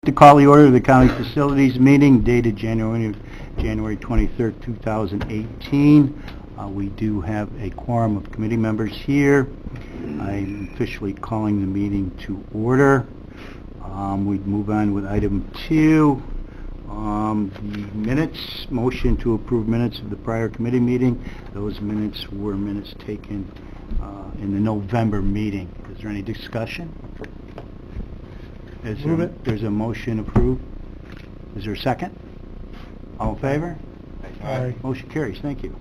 To call the order of the county facilities meeting dated January 23rd, 2018. We do have a quorum of committee members here. I'm officially calling the meeting to order. We'd move on with item 2. The minutes, motion to approve minutes of the prior committee meeting. Those minutes were minutes taken in the November meeting. Is there any discussion? There's a motion approved. Is there a second? All in favor? Aye. Motion carries. Thank you.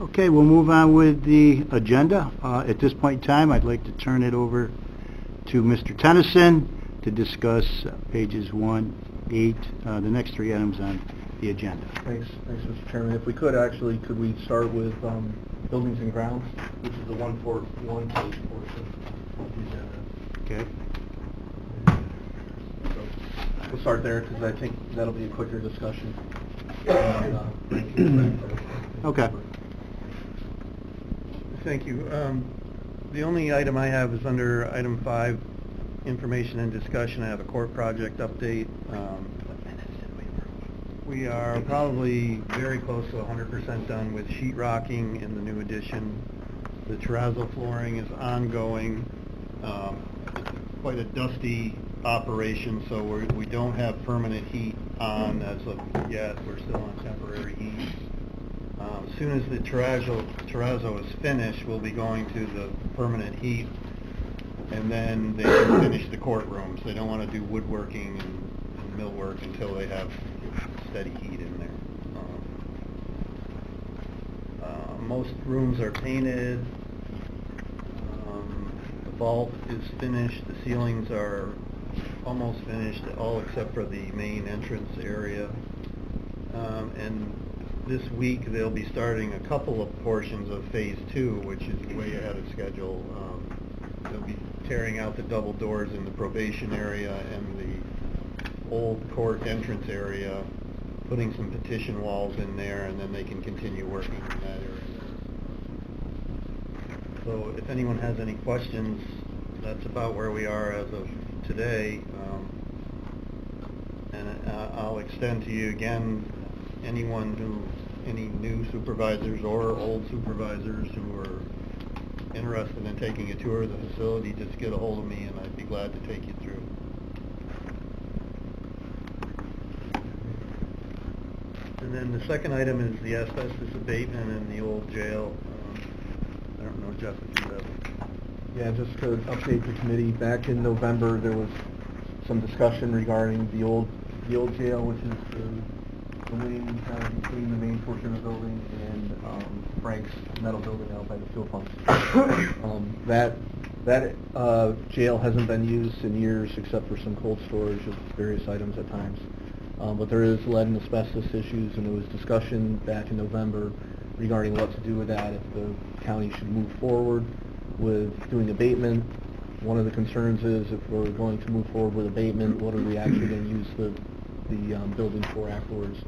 Okay, we'll move on with the agenda. At this point in time, I'd like to turn it over to Mr. Tennyson to discuss pages 1, 8, the next 3 items on the agenda. Thanks, Mr. Chairman. If we could, actually, could we start with buildings and grounds, which is the 141 page portion of the agenda. Okay. So we'll start there because I think that'll be a quicker discussion. Okay. Thank you. The only item I have is under item 5, information and discussion. I have a court project update. We are probably very close to 100% done with sheetrocking in the new addition. The terrazzo flooring is ongoing. Quite a dusty operation, so we don't have permanent heat on as of yet. We're still on temporary heat. As soon as the terrazzo is finished, we'll be going to the permanent heat, and then they can finish the courtrooms. They don't want to do woodworking and millwork until they have steady heat in there. Most rooms are painted. The vault is finished. The ceilings are almost finished, all except for the main entrance area. And this week they'll be starting a couple of portions of phase 2, which is way ahead of schedule. They'll be tearing out the double doors in the probation area and the old court entrance area, putting some petition walls in there, and then they can continue working in that area. So if anyone has any questions, that's about where we are as of today. And I'll extend to you again, any new supervisors or old supervisors who are interested in taking a tour of the facility, just get a hold of me and I'd be glad to take you through. And then the second item is the asbestos abatement in the old jail. I don't know, Jeff, if you have... Yeah, just to update the committee, back in November there was some discussion regarding the old jail, which is the wing between the main portion of the building and Frank's metal building out by the fuel pumps. That jail hasn't been used in years except for some cold storage of various items at times. But there is lead and asbestos issues, and there was discussion back in November regarding what to do with that, if the county should move forward with doing abatement. One of the concerns is if we're going to move forward with abatement, what are we actually going to use the building for afterwards?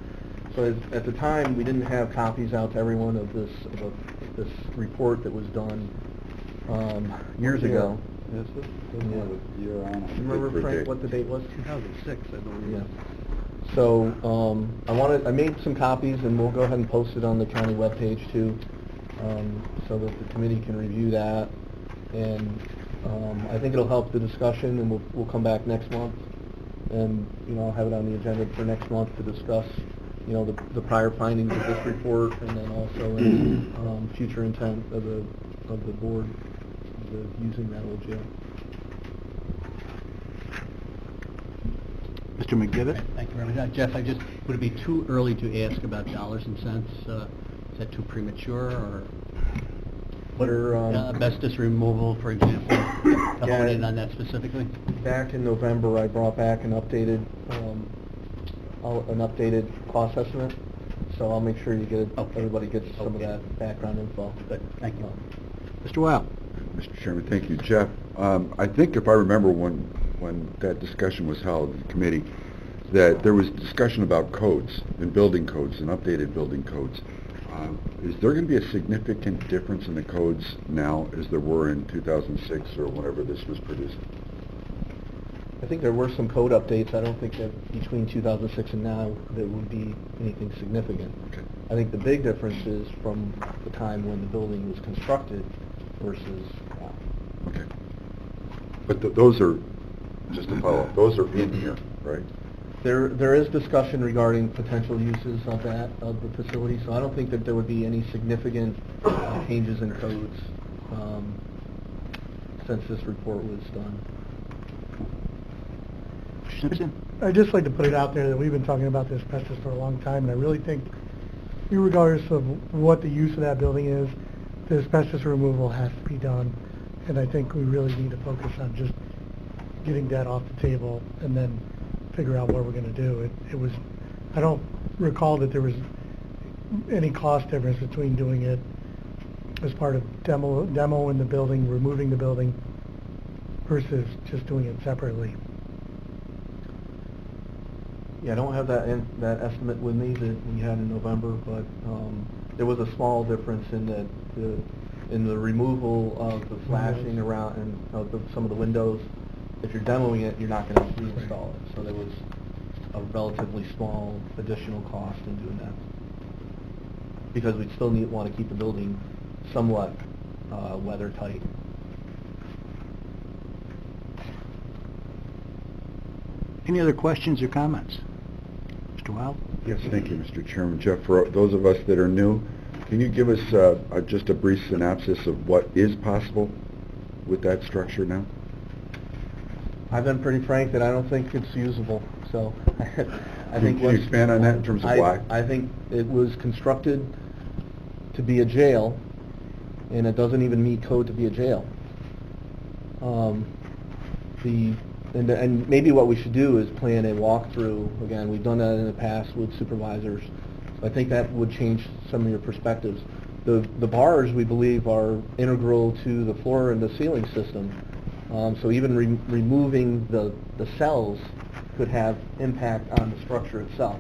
So at the time, we didn't have copies out to everyone of this report that was done years ago. Yes, it doesn't have a year on it. Remember, Frank, what the date was? 2006, I believe. Yeah. So I made some copies, and we'll go ahead and post it on the county webpage too, so that the committee can review that. And I think it'll help the discussion, and we'll come back next month, and I'll have it on the agenda for next month to discuss the prior findings of this report, and then also any future intent of the board using that old jail. Mr. McDivitt? Thank you very much. Jeff, would it be too early to ask about dollars and cents? Is that too premature, or asbestos removal, for example, to hone in on that specifically? Back in November, I brought back an updated cost estimate, so I'll make sure you get everybody gets some of that background info. Good. Thank you. Mr. Weil? Mr. Chairman, thank you. Jeff, I think if I remember when that discussion was held at the committee, that there was discussion about codes and building codes and updated building codes. Is there going to be a significant difference in the codes now as there were in 2006 or whenever this was produced? I think there were some code updates. I don't think that between 2006 and now there would be anything significant. Okay. I think the big difference is from the time when the building was constructed versus now. Okay. But those are, just to follow up, those are in here, right? There is discussion regarding potential uses of the facility, so I don't think that there would be any significant changes in codes since this report was done. Mr. Simpson? I'd just like to put it out there that we've been talking about this asbestos for a long time, and I really think, regardless of what the use of that building is, the asbestos removal has to be done, and I think we really need to focus on just getting that off the table and then figure out what we're going to do. I don't recall that there was any cost difference between doing it as part of demo in the building, removing the building, versus just doing it separately. Yeah, I don't have that estimate with me that we had in November, but there was a small difference in the removal of the flashing around and of some of the windows. If you're demoing it, you're not going to reinstall it. So there was a relatively small additional cost in doing that, because we'd still want to keep the building somewhat weather tight. Any other questions or comments? Mr. Wild? Yes, thank you, Mr. Chairman. Jeff, for those of us that are new, can you give us just a brief synopsis of what is possible with that structure now? I've been pretty frank that I don't think it's usable. So I think. Can you expand on that in terms of why? I think it was constructed to be a jail, and it doesn't even meet code to be a jail. And maybe what we should do is plan a walkthrough. Again, we've done that in the past with supervisors. So I think that would change some of your perspectives. The bars, we believe, are integral to the floor and the ceiling system. So even removing the cells could have impact on the structure itself.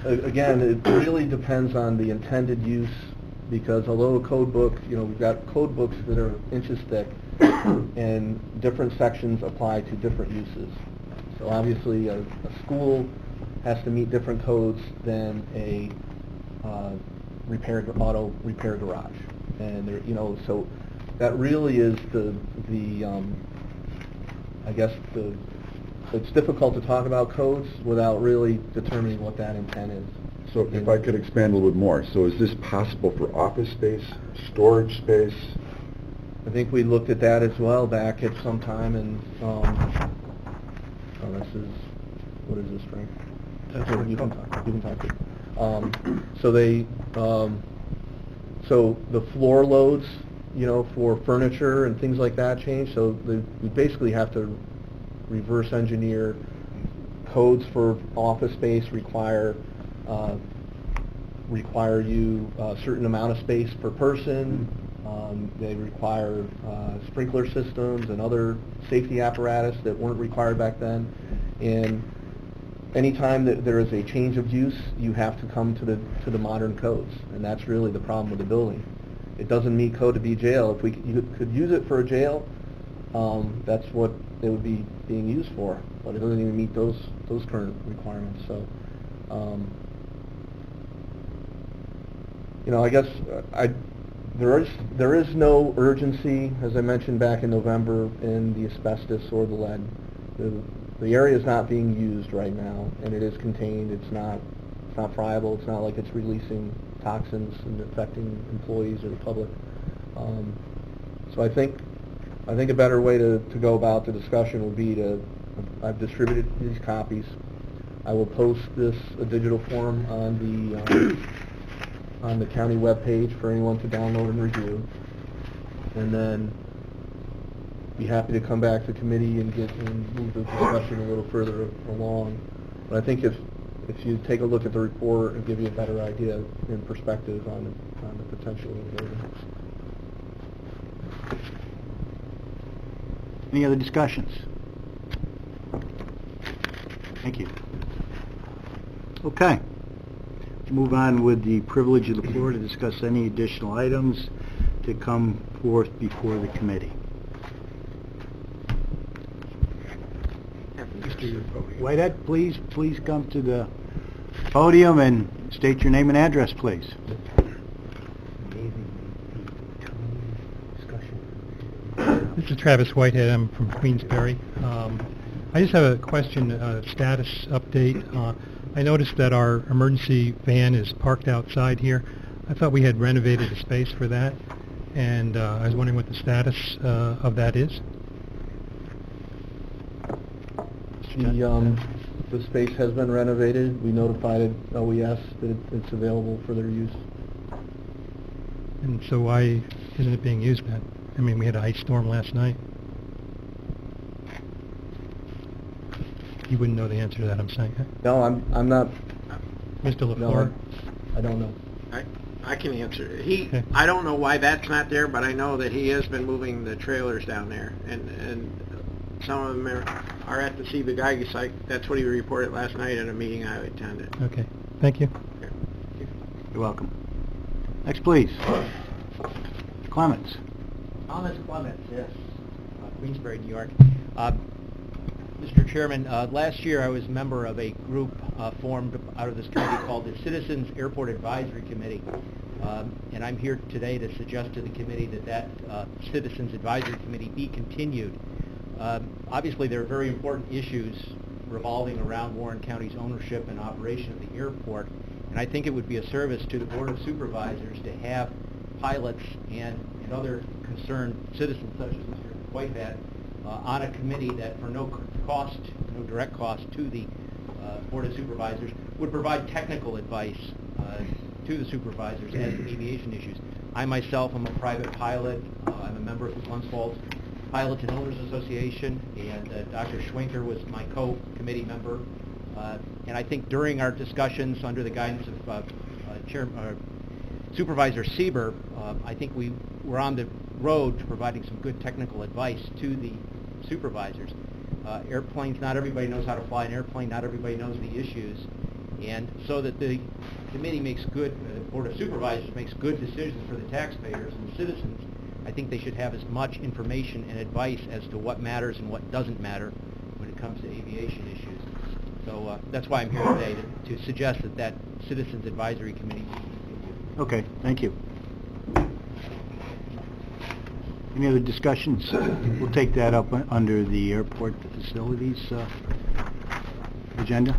Again, it really depends on the intended use, because although a code book, we've got code books that are inches thick, and different sections apply to different uses. So obviously a school has to meet different codes than a auto repair garage. And so that really is it's difficult to talk about codes without really determining what that intent is. So if I could expand a little bit more, so is this possible for office space, storage space? I think we looked at that as well back at some time, and what is this, Frank? That's You can talk to it. So the floor loads, for furniture and things like that change. So we basically have to reverse engineer codes for office space require you a certain amount of space per person. They require sprinkler systems and other safety apparatus that weren't required back then. And anytime that there is a change of use, you have to come to the modern codes, and that's really the problem with the building. It doesn't meet code to be jail. If you could use it for a jail, that's what it would be being used for, but it doesn't even meet those current requirements. So, I guess there is no urgency, as I mentioned back in November, in the asbestos or the lead. The area is not being used right now, and it is contained. It's not friable. It's not like it's releasing toxins and affecting employees or the public. So I think a better way to go about the discussion would be I've distributed these copies. I will post a digital form on the county webpage for anyone to download and review, and then be happy to come back to committee and move the discussion a little further along. But I think if you take a look at the report, it'll give you a better idea and perspective on the potential of the building. Any other discussions? Thank you. Okay. Let's move on with the privilege of the floor to discuss any additional items to come forth before the committee. Mr. Whitehead, please come to the podium and state your name and address, please. This is Travis Whitehead. I'm from Queensbury. I just have a question, status update. I noticed that our emergency van is parked outside here. I thought we had renovated a space for that, and I was wondering what the status of that is. The space has been renovated. We notified OES that it's available for their use. And so why isn't it being used then? I mean, we had an ice storm last night. You wouldn't know the answer to that, I'm saying. No, I'm not. Mr. LaFleur? No, I don't know. I can answer. Okay. I don't know why that's not there, but I know that he has been moving the trailers down there, and some of them are at the Ciba-Geigy site. That's what he reported last night at a meeting I attended. Okay, thank you. You're welcome. Next, please. Clements. Thomas Clements, yes, Queensbury, New York. Mr. Chairman, last year I was a member of a group formed out of this committee called the Citizens Airport Advisory Committee. And I'm here today to suggest to the committee that Citizens Advisory Committee be continued. Obviously, there are very important issues revolving around Warren County's ownership and operation of the airport. And I think it would be a service to the Board of Supervisors to have pilots and other concerned citizens such as Mr. Whitehead on a committee that for no direct cost to the Board of Supervisors would provide technical advice to the supervisors as to aviation issues. I myself am a private pilot. I'm a member of the Glens Falls Pilots and Owners Association, and Dr. Schwenker was my co-committee member. And I think during our discussions under the guidance of Supervisor Sieber, I think we were on the road to providing some good technical advice to the supervisors. Airplanes, not everybody knows how to fly an airplane, not everybody knows the issues, and so that the committee makes good, the Board of Supervisors makes good decisions for the taxpayers and the citizens, I think they should have as much information and advice as to what matters and what doesn't matter when it comes to aviation issues. So that's why I'm here today, to suggest that Citizens Advisory Committee be continued. Okay, thank you. Any other discussions? We'll take that up under the airport facilities agenda,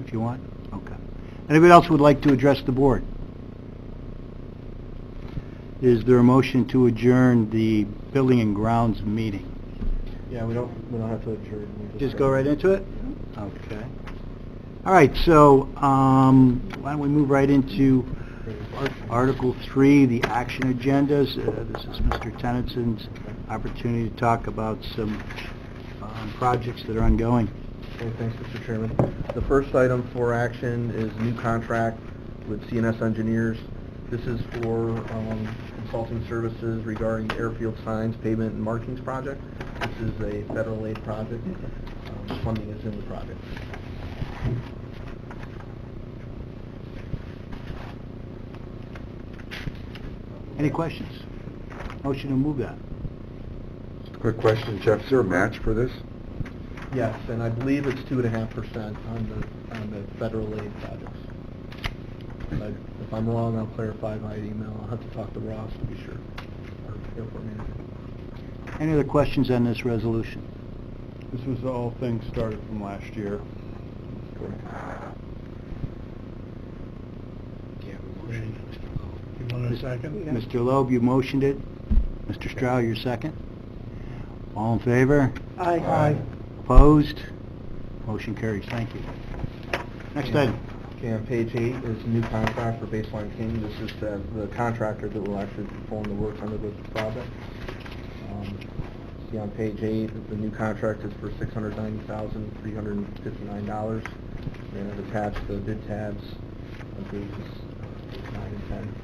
if you want. Okay. Anybody else would like to address the board? Is there a motion to adjourn the Building and Grounds meeting? Yeah, we don't have to adjourn. We Just go right into it? Okay. All right, so why don't we move right into Article 3, the action agendas. This is Mr. Tennyson's opportunity to talk about some projects that are ongoing. Okay, thanks, Mr. Chairman. The first item for action is new contract with Cns Engineers. This is for consulting services regarding the airfield signs, pavement, and markings project. This is a federal aid project. Funding is in the project. Any questions? Motion to move that. Quick question, Jeff, is there a match for this? Yes, and I believe it's 2.5% on the federal aid projects. But if I'm wrong, I'll clarify by email. I'll have to talk to Ross to be sure, our airport manager. Any other questions on this resolution? This was all things started from last year. You want a second? Mr. Loeb, you motioned it. Mr. Stroud, your second. All in favor? Aye. Aye. Opposed? Motion carries. Thank you. Next item. Okay, on page 8 is a new contract for Baseline King. This is the contractor that will actually perform the work under this project. See on page 8, the new contract is for $690,359, and I've attached the bid tabs on pages 9 and 10.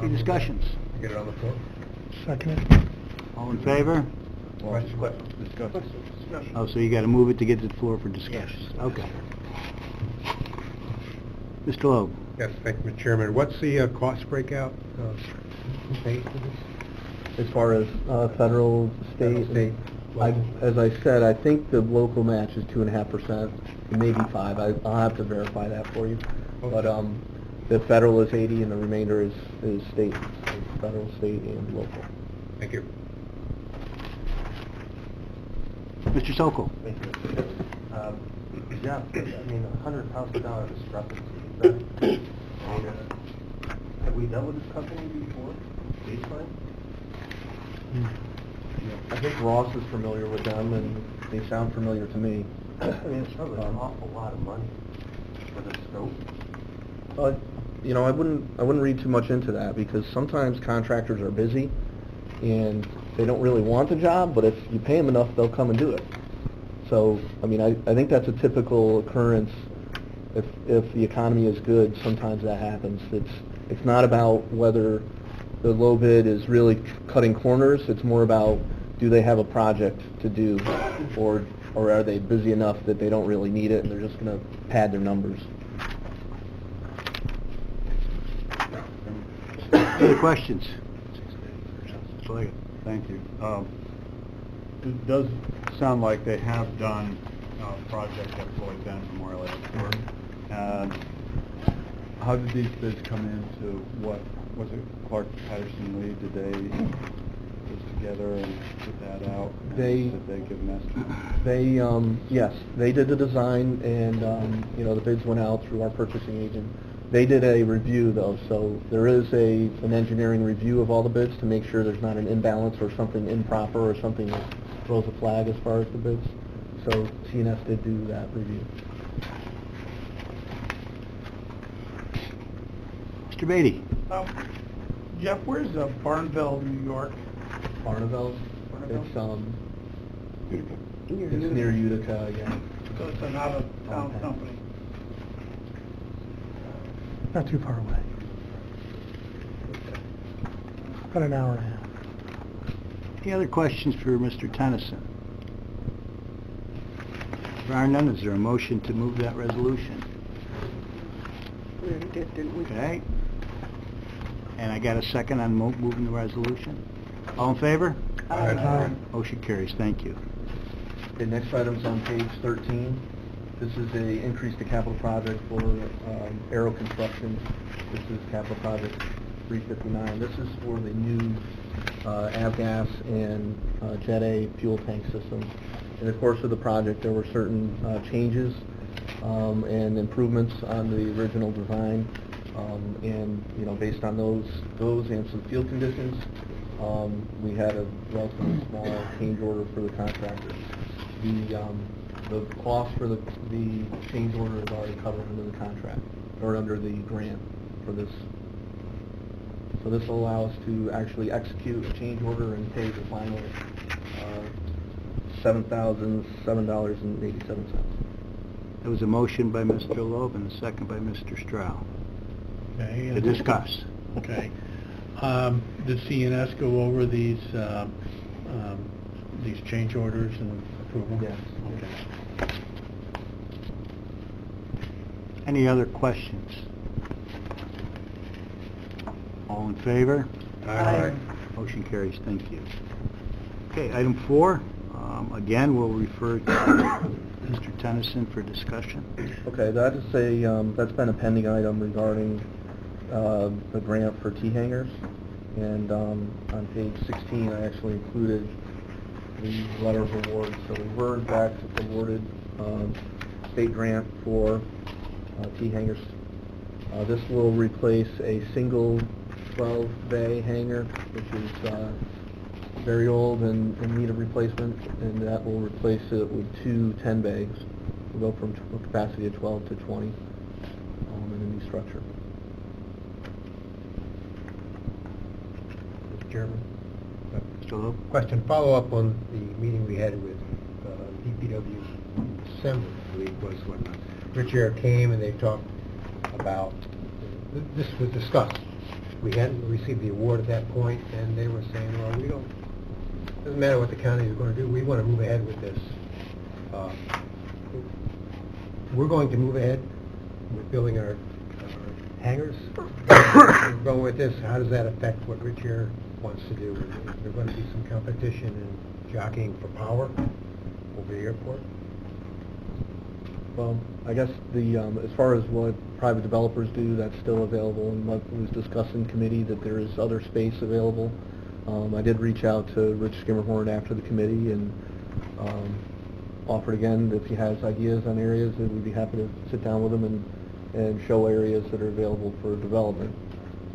Any discussions? Get it on the floor. Second. All in favor? Discussion. Oh, so you got to move it to get to the floor for discussion. Yes. Okay. Mr. Loeb? Yes, thank you, Mr. Chairman. What's the cost breakout? Who pays for this? As far as federal, state, state, as I said, I think the local match is 2.5%, maybe 5. I'll have to verify that for you. But the federal is 80, and the remainder is state, federal, state, and local. Thank you. Mr. Sokol? Thank you, Mr. Chairman. Jeff, I mean, $100,000 discrepancy, is that, I mean, have we dealt with this company before, baseline? I think Ross is familiar with them, and they sound familiar to me. I mean, it's probably an awful lot of money for the scope. You know, I wouldn't read too much into that, because sometimes contractors are busy and they don't really want the job, but if you pay them enough, they'll come and do it. So, I mean, I think that's a typical occurrence. If the economy is good, sometimes that happens. It's not about whether the low bid is really cutting corners. It's more about, do they have a project to do, or are they busy enough that they don't really need it and they're just going to pad their numbers. Other questions? Thank you. It does sound like they have done projects at Floyd Bend Memorial Airport. How did these bids come into what, was it Clark Patterson Lee? Did they put together and put that out? Did they give an estimate? Yes, they did the design, and you know, the bids went out through our purchasing agent. They did a review, though, so there is an engineering review of all the bids to make sure there's not an imbalance or something improper or something that throws a flag as far as the bids. So CNS did do that review. Mr. Beatty? Jeff, where's Barnville, New York? Barneville? Barneville? It's near Utica, yeah. So it's an out-of-town Okay. company. Not too far away. About an hour and a half. Any other questions for Mr. Tennyson? There are none. Is there a motion to move that resolution? We already did, didn't we? Okay. And I got a second on moving the resolution. All in favor? Aye. Motion carries. Thank you. The next item's on page 13. This is a increase to capital project for Aero Construction. This is capital project 359. This is for the new avgas and Jet A fuel tank systems. In the course of the project, there were certain changes and improvements on the original design, and you know, based on those and some field conditions, we had a relatively small change order for the contractor. The cost for the change order is already covered under the contract, or under the grant for this. So this will allow us to actually execute a change order and pay the final $7,007.87. There was a motion by Mr. Loeb and a second by Mr. Stroud. Okay. To discuss. Okay. Did CNS go over these change orders and approval? Yes. Okay. Any other questions? All in favor? Aye. Motion carries. Thank you. Okay, item 4. Again, we'll refer to Mr. Tennyson for discussion. Okay, that is that's been a pending item regarding the grant for T-hangers. And on page 16, I actually included the letter of award. So we were in fact awarded state grant for T-hangers. This will replace a single 12-bay hanger, which is very old and in need of replacement, and that will replace it with 2 10-bays. We'll go from a capacity of 12 to 20 in a new structure. Mr. Chairman? Mr. Loeb? Question, follow up on the meeting we had with DPW in December, I believe was when Rich Air came and they talked about, this was discussed. We hadn't received the award at that point, and they were saying, well, doesn't matter what the county is going to do, we want to move ahead with this. We're going to move ahead with building our hangars. We're going with this. How does that affect what Rich Air wants to do. Is there going to be some competition in jockeying for power over the airport? Well, I guess as far as what private developers do, that's still available, and what was discussed in committee, that there is other space available. I did reach out to Rich Skimmerhorn after the committee and offered again that if he has ideas on areas, that we'd be happy to sit down with him and show areas that are available for development.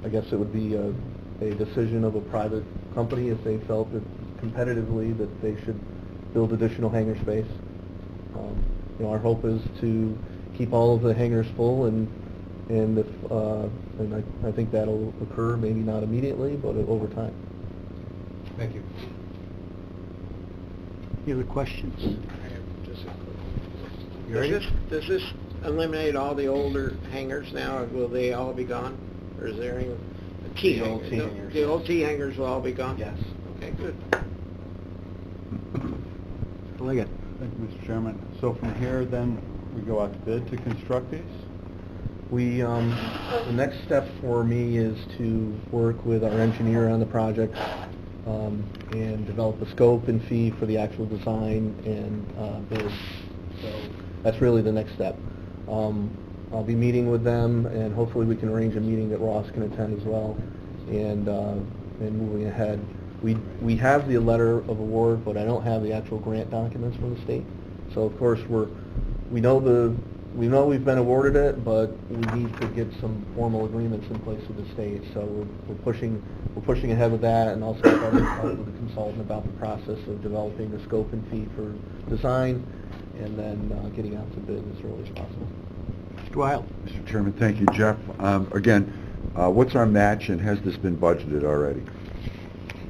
I guess it would be a decision of a private company if they felt that competitively that they should build additional hangar space. Our hope is to keep all of the hangars full, and I think that'll occur, maybe not immediately, but over time. Thank you. Any other questions? I have just a quick- You ready? Does this eliminate all the older hangars now, or will they all be gone? Or is there any T The old hangars? T No, hangars, the yes. old T hangars will all be gone? Yes. Okay, good. Liggett. Thank you, Mr. Chairman. So from here, then, we go out to bid to construct these? We, the next step for me is to work with our engineer on the project and develop a scope and fee for the actual design and bid. So that's really the next step. I'll be meeting with them, and hopefully we can arrange a meeting that Ross can attend as well, and moving ahead. We have the letter of award, but I don't have the actual grant documents from the state. So of course we know we've been awarded it, but we need to get some formal agreements in place with the state. So we're pushing ahead with that, and also starting to talk with the consultant about the process of developing the scope and fee for design, and then getting out to bid as early as possible. Mr. Weil. Mr. Chairman, thank you, Jeff. Again, what's our match, and has this been budgeted already?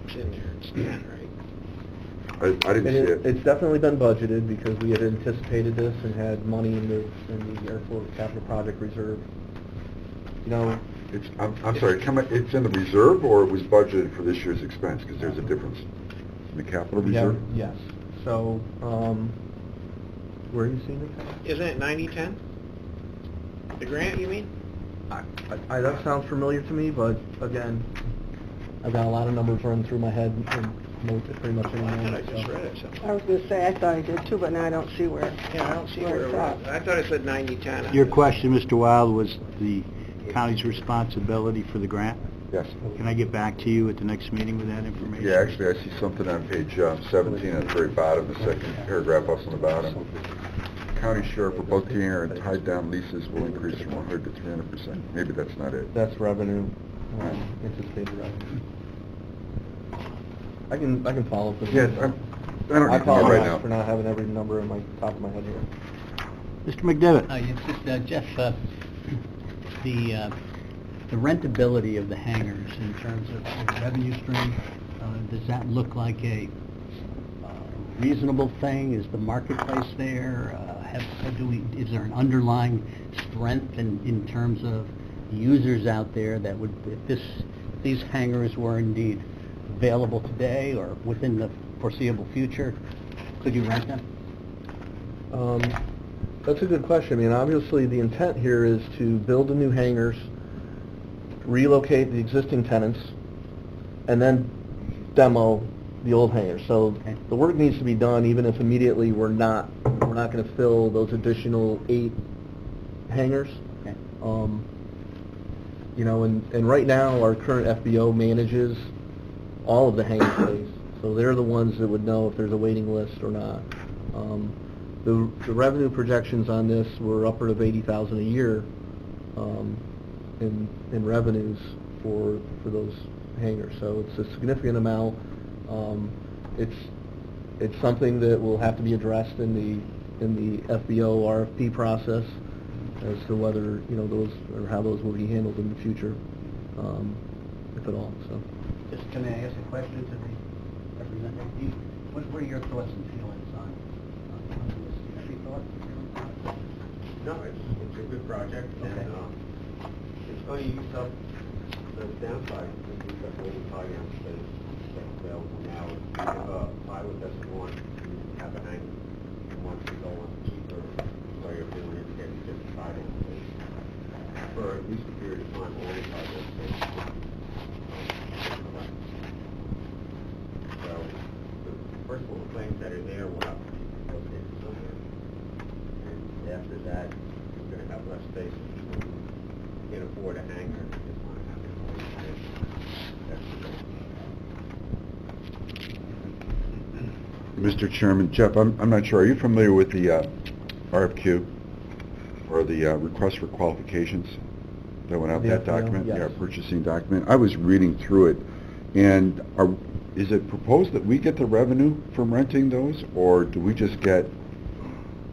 It's in there, it's not right. I didn't see it. It's definitely been budgeted because we had anticipated this and had money in the airport capital project reserve. I'm sorry, it's in the reserve, or it was budgeted for this year's expense? Because there's a difference. In the capital we have- reserve? Yes. So, where are you seeing it? Isn't it 90-10? The grant, you mean? That sounds familiar to me, but again, I've got a lot of numbers running through my head and pretty much any I thought I moment. just so. read it somewhere. I was going to say, I thought I did too, but now I don't see where. Yeah, I don't see where it it's was. at. I thought it said 90-10. Your question, Mr. Weil, was the county's responsibility for the grant? Yes. Can I get back to you at the next meeting with that information? Yeah, actually, I see something on page 17 at the very bottom, the second paragraph up on the bottom. County share for both hangar and tied down leases will increase from 100 to 300%. Maybe that's not it. That's revenue, anticipated revenue. I can follow up with you. Yeah, I don't I need to know right apologize now. for not having every number in my top of my head here. Mr. McDevitt. It's just, Jeff, the rentability of the hangars in terms of the revenue stream, does that look like a reasonable thing? Is the marketplace there? Is there an underlying strength in terms of users out there that would, if these hangars were indeed available today or within the foreseeable future, could you rent them? That's a good question. I mean, obviously, the intent here is to build the new hangars, relocate the existing tenants, and then demo the old hangars. So Okay. the work needs to be done, even if immediately we're not going to fill those additional 8 hangars. Okay. And right now, our current FBO manages all of the hangar space. So they're the ones that would know if there's a waiting list or not. The revenue projections on this were upward of $80,000 a year in revenues for those hangars. So it's a significant amount. It's something that will have to be addressed in the FBO RFP process as to whether those or how those will be handled in the future, if at all. So. Just can I ask a question to the representative? What are your thoughts and feelings on this? Any thoughts? No, it's a good project, and it's going to use up the downside, it's use up all the tie-down space that's available now. If a pilot doesn't want to have a hangar, and wants to go on cheaper, way of doing it, getting different tie-down space. For at least a period of time, all the tie-down space. that we're going to have less space. We can't afford a hangar. We just want to have it all space. Mr. Chairman, Jeff, I'm not sure, are you familiar with the RFQ, or the request for qualifications that went out, The that FPO, document? yes. Yeah, purchasing document. I was reading through it, and is it proposed that we get the revenue from renting those, or do we just get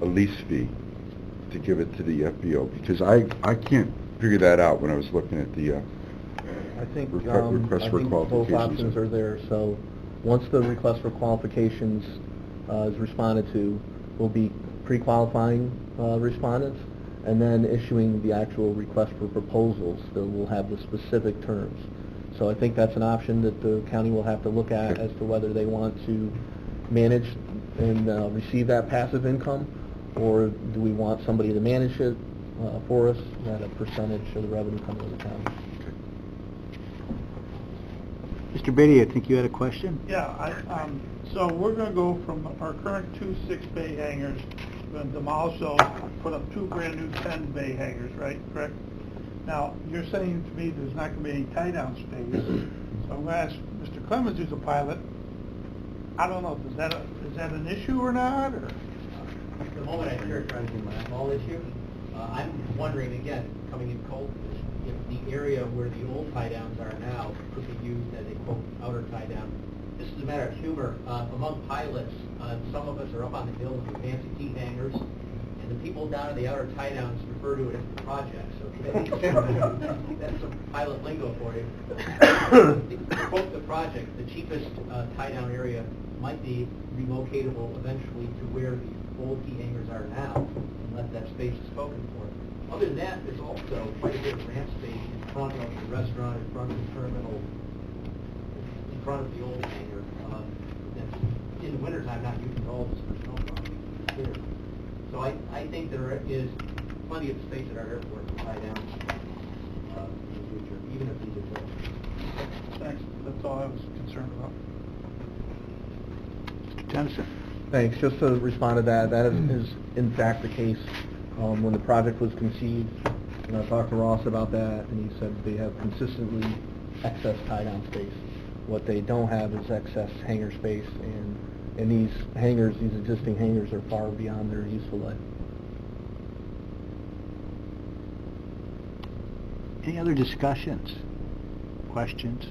a lease fee to give it to the FBO? Because I can't figure that out when I was looking at the I think, request for both qualifications. options are there, so once the request for qualifications is responded to, we'll be pre-qualifying respondents, and then issuing the actual request for proposals that will have the specific terms. So I think that's an option that the county will have to look at as to whether they want to manage and receive that passive income, or do we want somebody to manage it for us at a percentage of the revenue coming to the county. Mr. Beatty, I think you had a question? Yeah, so we're going to go from our current 2 6-bay hangars, we're going to demolish those, put up 2 brand new 10-bay hangars, right? Correct? Now, you're saying to me there's not going to be any tie-down space. So I'm going to ask Mr. Clemens, who's a pilot, I don't know, is that an issue or not? Or? The moment I characterize it as a small issue, I'm wondering, again, coming in cold, if the area where the old tie-downs are now could be used as a, quote, outer tie-down. This is a matter of humor. Among pilots, some of us are up on the hills with fancy T hangars, and the people down in the outer tie-downs refer to it as the project. So that's some pilot lingo for you. To quote the project, the cheapest tie-down area might be relocatable eventually to where the old T hangars are now, unless that space is spoken for. Other than that, there's also quite a bit of ramp space in front of the restaurant, in front of the terminal, in front of the old hangar. That's in the wintertime not used at all, just for snow plowing. So I think there is plenty of space at our airport to tie down in the future, even if these are built. Thanks, that's all I was concerned about. Mr. Tennyson? Thanks. Just to respond to that, that is in fact the case. When the project was conceived, and I talked to Ross about that, and he said they have consistently excess tie-down space. What they don't have is excess hangar space, and these hangars, these existing hangars, are far beyond their useful life. Any other discussions? Questions?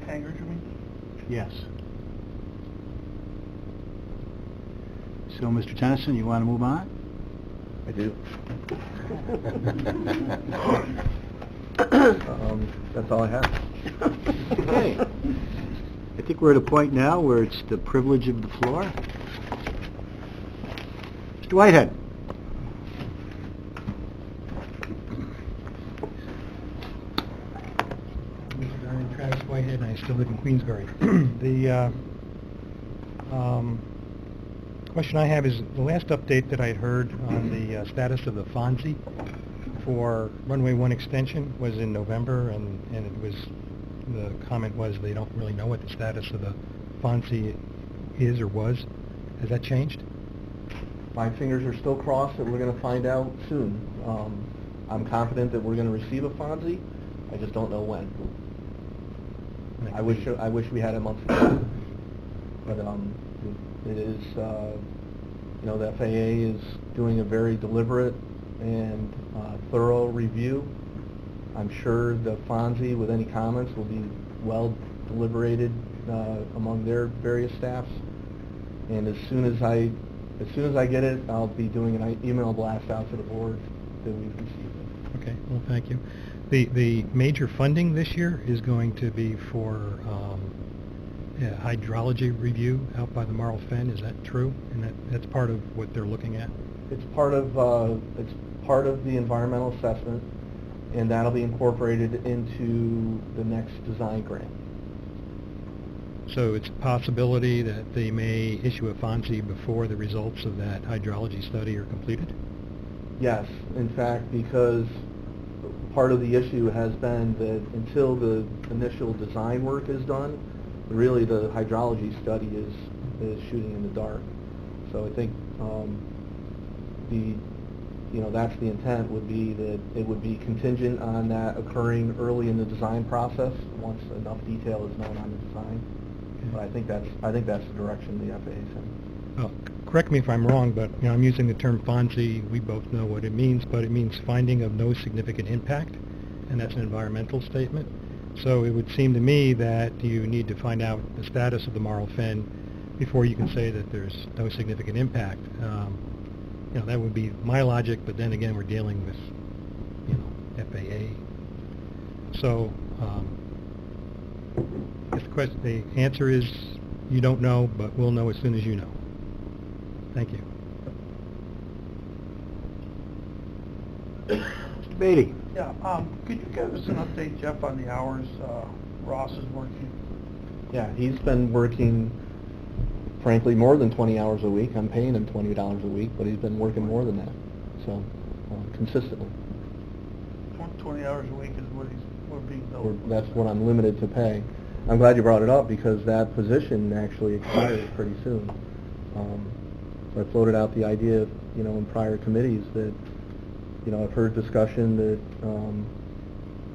Hangars, you mean? Yes. So, Mr. Tennyson, you want to move on? I do. That's all I have. Okay. I think we're at a point now where it's the privilege of the floor. Mr. Whitehead. Travis Whitehead, and I still live in Queensbury. The question I have is, the last update that I had heard on the status of the FONSI for runway 1 extension was in November, and it was, the comment was they don't really know what the status of the FONSI is or was. Has that changed? My fingers are still crossed that we're going to find out soon. I'm confident that we're going to receive a FONSI. I just don't know when. I wish we had a month ago, but it is, you know, the FAA is doing a very deliberate and thorough review. I'm sure the FONSI, with any comments, will be well deliberated among their various staffs. And as soon as I get it, I'll be doing an email blast out to the board that we've received it. Okay, well, thank you. The major funding this year is going to be for hydrology review out by the Marl Fen. Is that true? And that's part of what they're looking at? It's part of the environmental assessment, and that'll be incorporated into the next design grant. So it's a possibility that they may issue a FONSI before the results of that hydrology study are completed? Yes, in fact, because part of the issue has been that until the initial design work is done, really the hydrology study is shooting in the dark. So I think that's the intent, would be that it would be contingent on that occurring early in the design process, once enough detail is known on the design. But I think that's the direction the FAA is in. Well, correct me if I'm wrong, but I'm using the term FONSI. We both know what it means, but it means finding of no significant impact, and that's an environmental statement. So it would seem to me that you need to find out the status of the Marl Fen before you can say that there's no significant impact. That would be my logic, but then again, we're dealing with, FAA. So, the answer is you don't know, but we'll know as soon as you know. Thank you. Mr. Beatty? Yeah, could you give us an update, Jeff, on the hours Ross is working? Yeah, he's been working, frankly, more than 20 hours a week. I'm paying him $20 a week, but he's been working more than that, so consistently. 20 hours a week is what we're being billed. That's what I'm limited to pay. I'm glad you brought it up, because that position actually expires pretty soon. So I floated out the idea, in prior committees that, I've heard discussion that,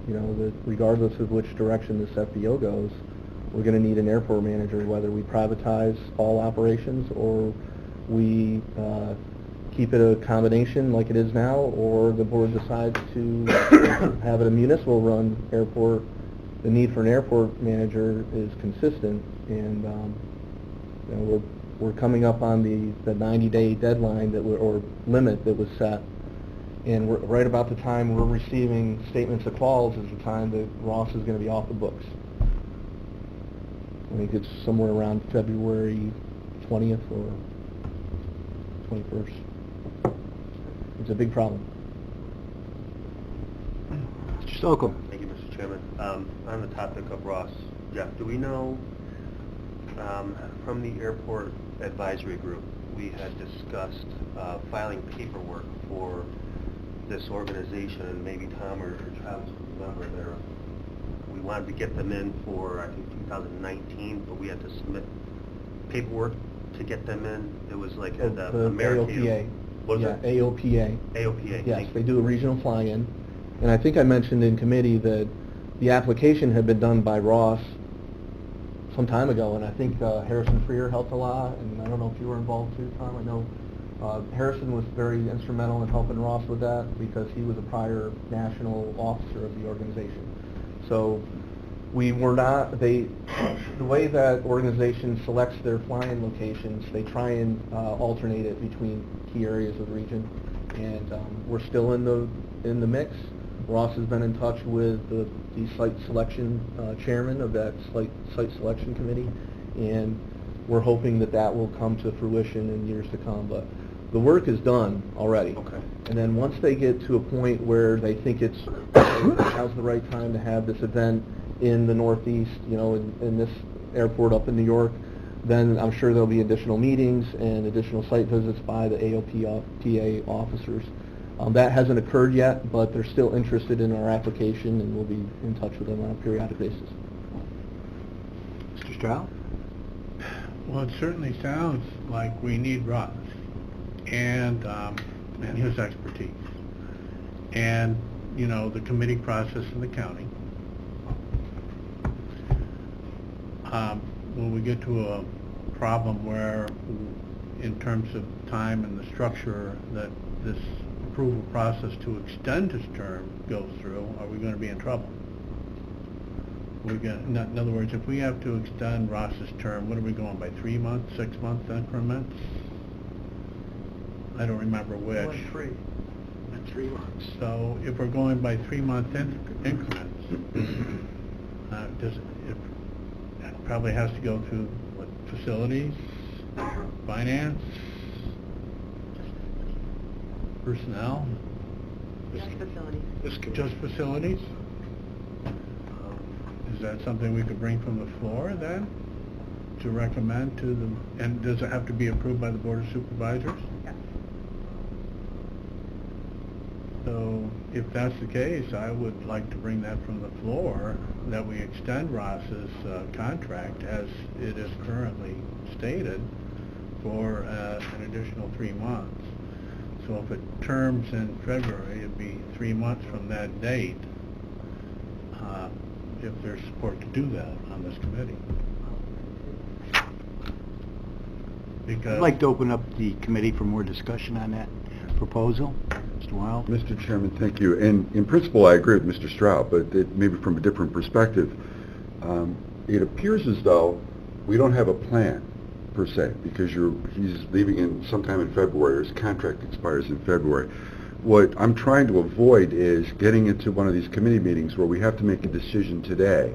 that regardless of which direction this FBO goes, we're going to need an airport manager, whether we privatize all operations or we keep it a combination like it is now, or the board decides to have it a municipal run airport. The need for an airport manager is consistent, and we're coming up on the 90-day deadline or limit that was set, and we're right about the time we're receiving statements of quals is the time that Ross is going to be off the books. I think it's somewhere around February 20th or 21st. It's a big problem. Mr. Sokol? Thank you, Mr. Chairman. On the topic of Ross, Jeff, do we know from the airport advisory group, we had discussed filing paperwork for this organization, and maybe Tom or Travis remember there. We wanted to get them in for, I think, 2019, but we had to submit paperwork to get them in. It was like the AOPA. What is it? AOPA. AOPA. Yes, they do a regional fly-in. And I think I mentioned in committee that the application had been done by Ross some time ago, and I think Harrison Freer helped a lot, and I don't know if you were involved too, Tom. I know Harrison was very instrumental in helping Ross with that because he was a prior national officer of the organization. So we were not, the way that organization selects their flying locations, they try and alternate it between key areas of the region, and we're still in the mix. Ross has been in touch with the site selection chairman of that site selection committee, and we're hoping that will come to fruition in years to come. But the work is done already. Okay. And then once they get to a point where they think now's the right time to have this event in the Northeast, in this airport up in New York, then I'm sure there'll be additional meetings and additional site visits by the AOPA officers. That hasn't occurred yet, but they're still interested in our application, and we'll be in touch with them on a periodic basis. Mr. Stroud? Well, it certainly sounds like we need Ross and his expertise, and the committee process in the county. When we get to a problem where, in terms of time and the structure that this approval process to extend his term goes through, are we going to be in trouble? In other words, if we have to extend Ross's term, what are we going by, 3 months, 6 month increments? I don't remember which. 3 months. So if we're going by 3 month increments, it probably has to go through what, facilities, finance, personnel? Just facilities. Just facilities? Is that something we could bring from the floor then, to recommend to them? And does it have to be approved by the Board of Supervisors? Yes. So if that's the case, I would like to bring that from the floor, that we extend Ross's contract as it is currently stated for an additional 3 months. So if it terms in February, it'd be 3 months from that date, if there's support to do that on this committee. Because I'd like to open up the committee for more discussion on that proposal. Mr. Wild? Mr. Chairman, thank you. And in principle, I agree with Mr. Stroud, but maybe from a different perspective. It appears as though we don't have a plan, per se, because he's leaving in sometime in February, or his contract expires in February. What I'm trying to avoid is getting into one of these committee meetings where we have to make a decision today,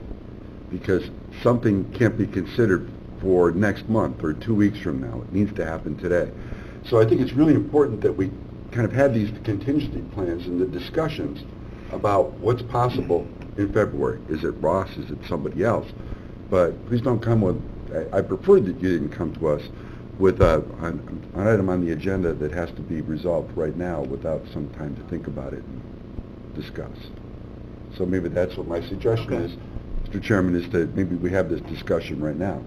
because something can't be considered for next month or 2 weeks from now. It needs to happen today. So I think it's really important that we kind of have these contingency plans and the discussions about what's possible in February. Is it Ross? Is it somebody else? But please don't come with, I prefer that you didn't come to us with an item on the agenda that has to be resolved right now without some time to think about it and discuss. So maybe that's what my suggestion is, Mr. Chairman, is that maybe we have this discussion right now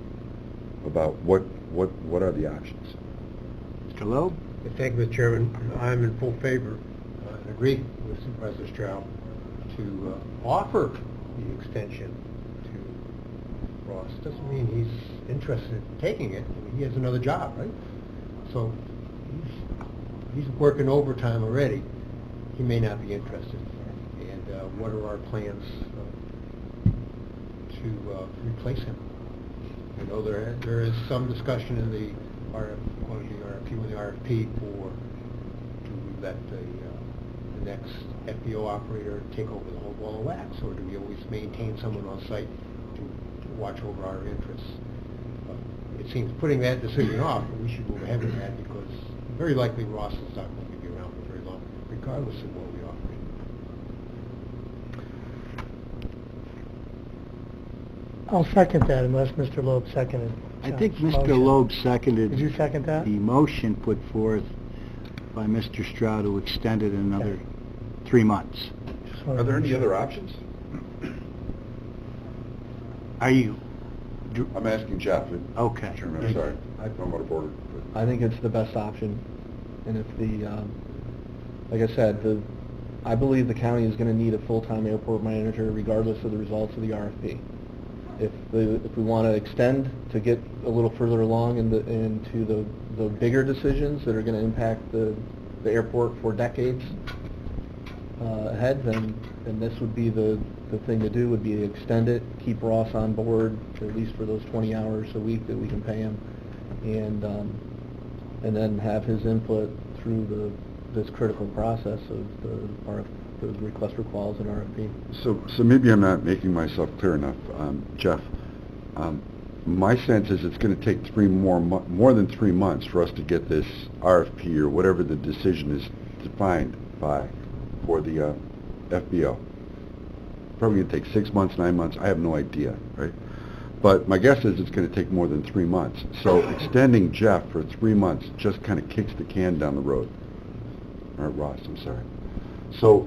about what are the options. Mr. Loeb? Thank you, Mr. Chairman. I'm in full favor and agree with Supervisor Stroud to offer the extension to Ross. Doesn't mean he's interested in taking it. I mean, he has another job, right? So he's working overtime already. He may not be interested. And what are our plans to replace him? I know there is some discussion in the RFP to let the next FBO operator take over the whole ball of wax, or do we always maintain someone on site to watch over our interests? It seems putting that decision off, we should move ahead with that, because very likely Ross is not going to be around for very long, regardless of what we offer him. I'll second that unless Mr. Loeb seconded. I think John's Mr. motion. Loeb seconded. Did you second that? The motion put forth by Mr. Stroud to extend it another 3 months. Just wanted Are there to any make other sure. options? Are you? I'm asking Jeff. Okay. Chairman, I'm sorry. I'm out of order. I think it's the best option, and if the, like I said, I believe the county is going to need a full-time airport manager regardless of the results of the RFP. If we want to extend to get a little further along into the bigger decisions that are going to impact the airport for decades ahead, then this would be the thing to do, would be to extend it, keep Ross on board at least for those 20 hours a week that we can pay him, and then have his input through this critical process of the request for quals and RFP. So maybe I'm not making myself clear enough, Jeff. My sense is it's going to take more than 3 months for us to get this RFP or whatever the decision is defined by for the FBO. Probably going to take 6 months, 9 months. I have no idea, right? But my guess is it's going to take more than 3 months. So extending Jeff for 3 months just kind of kicks the can down the road. Or Ross, I'm sorry. So,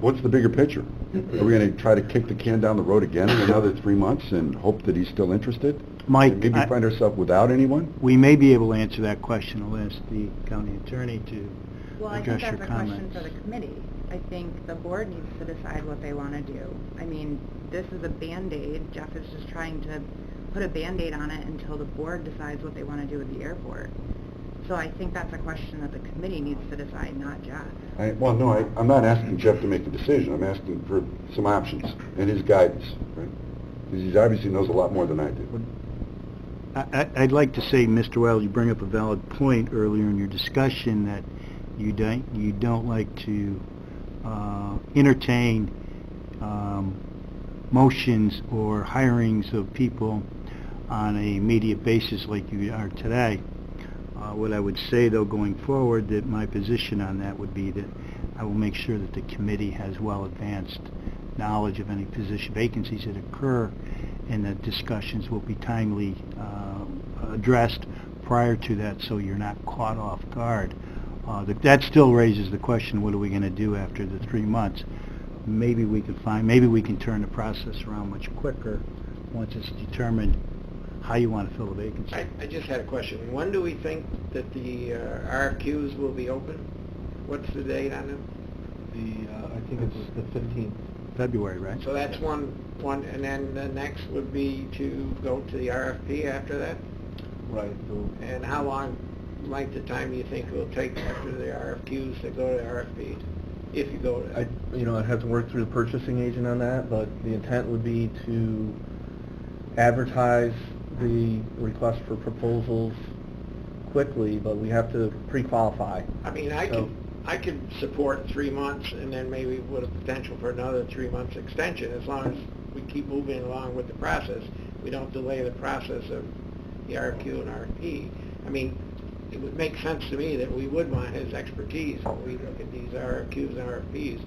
what's the bigger picture? Are we going to try to kick the can down the road again in another 3 months and hope that he's still interested? Mike, And maybe find ourselves without anyone? We may be able to answer that question. I'll ask the county attorney to Well, I think address that's your a question comments. for the committee. I think the board needs to decide what they want to do. I mean, this is a Band-Aid. Jeff is just trying to put a Band-Aid on it until the board decides what they want to do with the airport. So I think that's a question that the committee needs to decide, not Jeff. I'm not asking Jeff to make a decision. I'm asking for some options and his guidance, right? Because he obviously knows a lot more than I do. I'd like to say, Mr. Wells, you bring up a valid point earlier in your discussion that you don't like to entertain motions or hirings of people on a immediate basis like you are today. What I would say, though, going forward, that my position on that would be that I will make sure that the committee has well-advanced knowledge of any position vacancies that occur, and that discussions will be timely addressed prior to that, so you're not caught off guard. That still raises the question, what are we going to do after the 3 months? Maybe we can turn the process around much quicker once it's determined how you want to fill the vacancy. I just had a question. When do we think that the RFQs will be open? What's the date on them? I think it's the 15th. February, right? So that's one, and then the next would be to go to the RFP after that? Right. And how long length of time do you think it will take after the RFQs to go to the RFP, if you go to that? I'd have to work through the purchasing agent on that, but the intent would be to advertise the request for proposals quickly, but we have to pre-qualify. I mean, I could support 3 months and then maybe with a potential for another 3 months extension, as long as we keep moving along with the process. We don't delay the process of the RFQ and RFP. I mean, it would make sense to me that we would want his expertise when we look at these RFQs and RFPs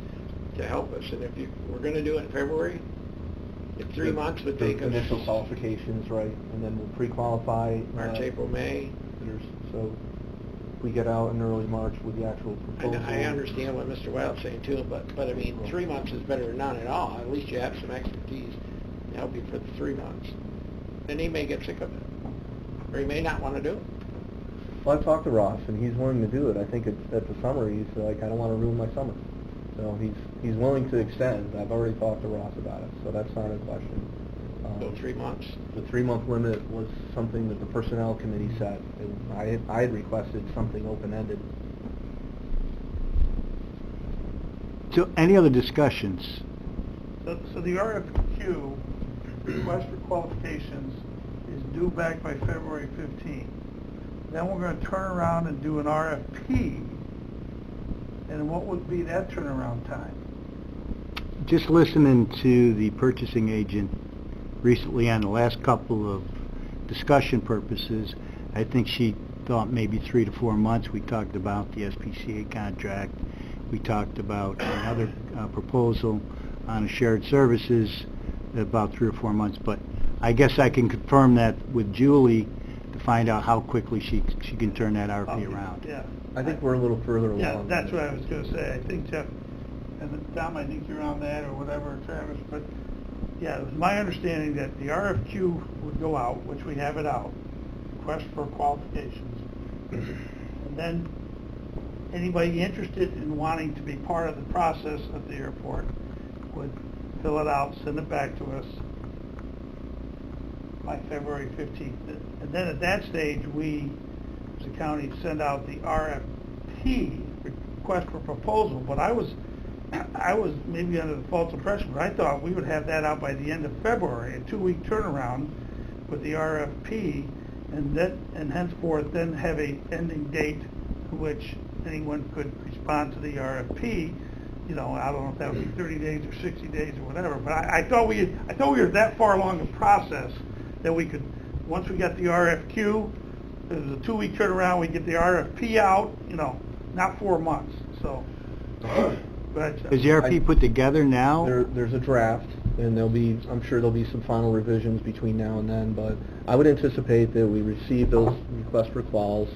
to help us. And if we're going to do it in February, if 3 months would take us... Initial qualifications, right, and then we'll pre-qualify... March, April, May. So we get out in early March with the actual proposal. I understand what Mr. Wild's saying too, but I mean, 3 months is better than none at all. At least you have some expertise to help you for the 3 months. Then he may get sick of it, or he may not want to do it. Well, I've talked to Ross, and he's willing to do it. I think at the summer, he's like, I don't want to ruin my summer. So he's willing to extend. I've already talked to Ross about it, so that's not a question. So 3 months. The 3-month limit was something that the Personnel Committee set. And I had requested something open-ended. So any other discussions? So the RFQ, request for qualifications, is due back by February 15th. Then we're going to turn around and do an RFP. And what would be that turnaround time? Just listening to the purchasing agent recently on the last couple of discussion purposes, I think she thought maybe 3 to 4 months. We talked about the SPCA contract. We talked about another proposal on a shared services, about 3 or 4 months. But I guess I can confirm that with Julie to find out how quickly she can turn that RFP around. Yeah. I think we're a little further along. Yeah, that's what I was going to say. I think, Jeff, and Tom, I think you're on that, or whatever, Travis, but yeah, it was my understanding that the RFQ would go out, which we have it out, request for qualifications. And then anybody interested in wanting to be part of the process of the airport would fill it out, send it back to us by February 15th. And then at that stage, we, as a county, send out the RFP, request for proposal. But I was maybe under the false impression, but I thought we would have that out by the end of February, a 2-week turnaround with the RFP, and henceforth then have a ending date to which anyone could respond to the RFP. You know, I don't know if that would be 30 days or 60 days or whatever, but I thought we were that far along the process that we could, once we got the RFQ, there was a 2-week turnaround, we get the RFP out, you know, not 4 months, so. Is the RFP put together now? There's a draft, and I'm sure there'll be some final revisions between now and then, but I would anticipate that we receive those requests for quals.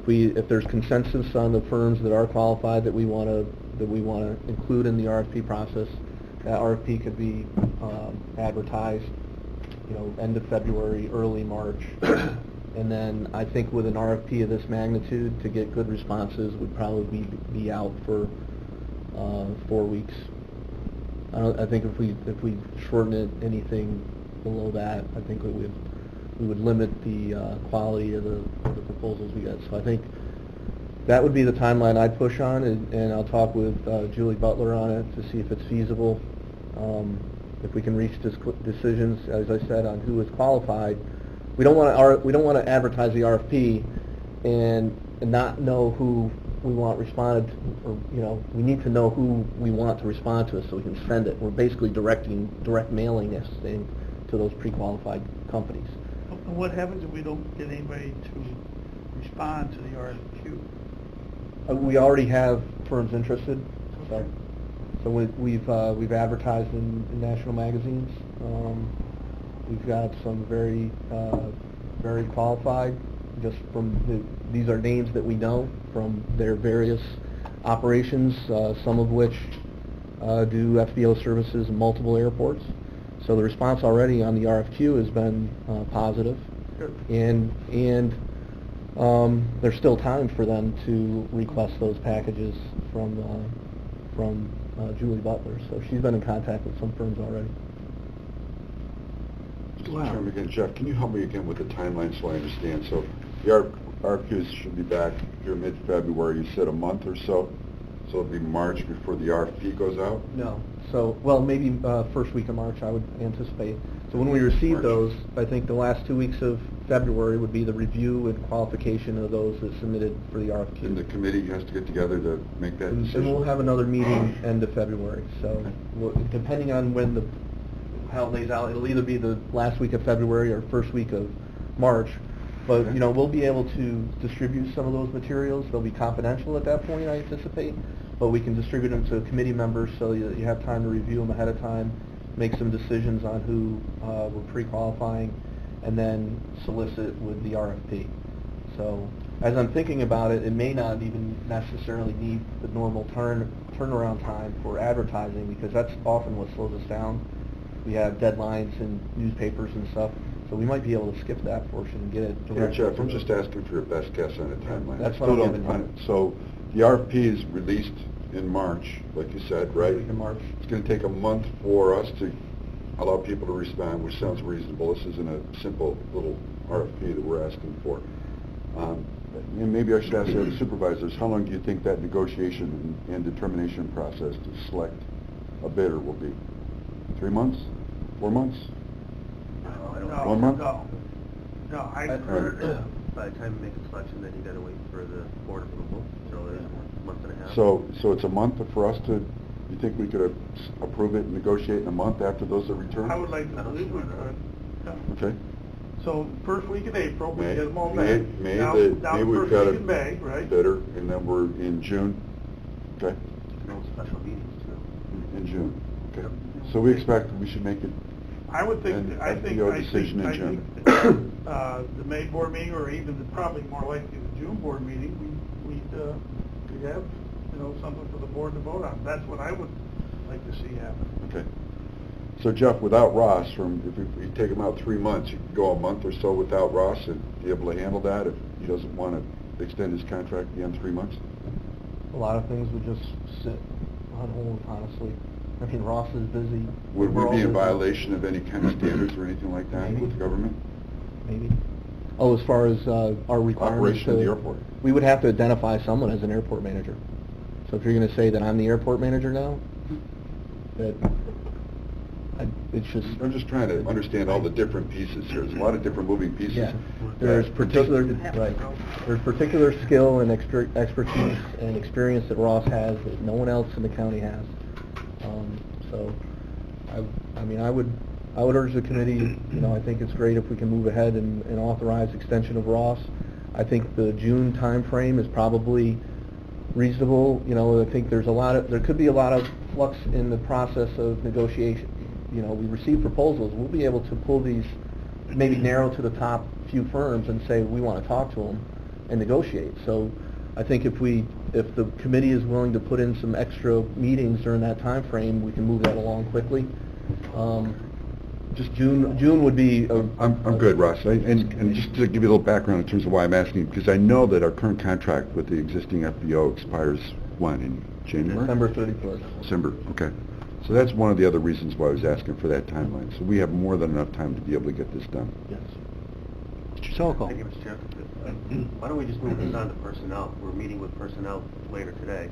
If there's consensus on the firms that are qualified that we want to include in the RFP process, that RFP could be advertised, you know, end of February, early March. And then I think with an RFP of this magnitude, to get good responses would probably be out for 4 weeks. I think if we shorten it anything below that, I think we would limit the quality of the proposals we get. So I think that would be the timeline I'd push on, and I'll talk with Julie Butler on it to see if it's feasible. If we can reach decisions, as I said, on who is qualified. We don't want to advertise the RFP and not know who we want responded, or you know, we need to know who we want to respond to us so we can send it. We're basically direct mailing this thing to those pre-qualified companies. What happens if we don't get anybody to respond to the RFQ? We already have firms interested. So we've advertised in national magazines. We've got some very qualified. Just from these are names that we know from their various operations, some of which do FBO services in multiple airports. So the response already on the RFQ has been positive. And there's still time for them to request those packages from Julie Butler. So she's been in contact with some firms already. Mr. Chairman, again, Jeff, can you help me again with the timeline so I understand? So the RFQs should be back here mid-February. You said a month or so? So it'll be March before the RFP goes out? No. So, well, maybe first week of March, I would anticipate. So when we receive March. those, I think the last 2 weeks of February would be the review and qualification of those that submitted for the RFQ. And the committee has to get together to make that decision? And we'll have another meeting end of February. So depending on how it lays out, it'll either be the last week of February or first week of March. But, you know, we'll be able to distribute some of those materials. They'll be confidential at that point, I anticipate. But we can distribute them to committee members so that you have time to review them ahead of time, make some decisions on who we're pre-qualifying, and then solicit with the RFP. So as I'm thinking about it, it may not even necessarily need the normal turnaround time for advertising, because that's often what slows us down. We have deadlines in newspapers and stuff, so we might be able to skip that portion and get it. Yeah, Jeff, I'm just asking for your best guess on a timeline. That's I what I'm still giving don't you. find it. So the RFP is released in March, like you said, right? In March. It's going to take a month for us to allow people to respond, which sounds reasonable. This isn't a simple little RFP that we're asking for. And maybe I should ask the other supervisors, how long do you think that negotiation and determination process to select a bidder will be? 3 months? 4 months? No, 1 month? No, By the time you make a selection, then you gotta wait for the board approval, so there's a month and a half. So it's a month for us to, you think we could approve it and negotiate in a month after those are returned? I would like to believe we could. Yeah. Okay. So first week in April, we May, get them all May, back. May, Now we've first got week a in May, right? bidder, and then we're in June. Okay, No special meetings, too. in June. Okay. So we expect we should make it. I would think, And I think, FPO I decision in think, June. The May board meeting, or even probably more likely the June board meeting, we'd have, you know, something for the board to vote on. That's what I would like to see happen. Okay. So Jeff, without Ross, if we take him out 3 months, you could go a month or so without Ross and be able to handle that if he doesn't want to extend his contract beyond 3 months? A lot of things would just sit on hold, honestly. I mean, Ross is busy. Would We're we all be in busy. violation of any kind of standards or anything like that with the government? Maybe. Oh, as far as our requirements Operation of the airport. we would have to identify someone as an airport manager. So if you're going to say that I'm the airport manager now, it's just... I'm just trying to understand all the different pieces here. There's a lot of different moving pieces. Yeah. There's particular, right, there's particular skill and expertise and experience that Ross has that no one else in the county has. So, I mean, I would urge the committee, you know, I think it's great if we can move ahead and authorize extension of Ross. I think the June timeframe is probably reasonable. You know, I think there could be a lot of flux in the process of negotiation. You know, we receive proposals, we'll be able to pull these, maybe narrow to the top few firms and say we want to talk to them and negotiate. So I think if the committee is willing to put in some extra meetings during that time frame, we can move that along quickly. Just June would be I'm good, Ross. And just to give you a little background in terms of why I'm asking, because I know that our current contract with the existing FBO expires when, in January? December 31st. December, okay. So that's one of the other reasons why I was asking for that timeline. So we have more than enough time to be able to get this done. Yes. Mr. Sokol. Thank you, Mr. Chair. Why don't we just move this on to personnel? We're meeting with personnel later today.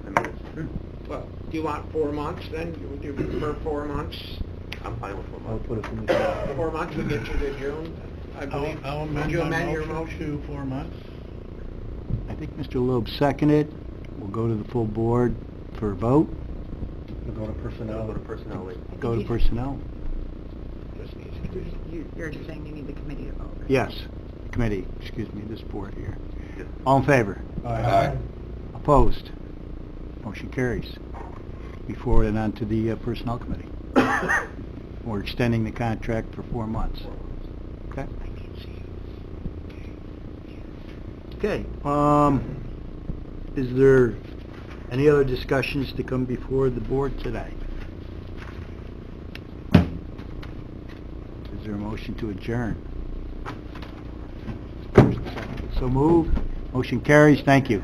I mean, Well, do you want 4 months then? Would you prefer 4 months? I'm fine with 4 I'll months. put it in the... 4 months would get you to June, I believe. I'll Would amend you my amend your motion motion? to 4 months. I think Mr. Loeb seconded. We'll go to the full board for a vote. We'll go to personnel. Go to personnel later. Go to personnel. Just needs to be- You're just saying you need the committee to vote. Yes, committee, excuse me, this board here. Yeah. All in favor? Aye. Opposed? Motion carries. Be forwarded on to the Personnel Committee. We're extending the contract for 4 months. Okay? Okay, is there any other discussions to come before the board today? Is there a motion to adjourn? So moved. Motion carries. Thank you.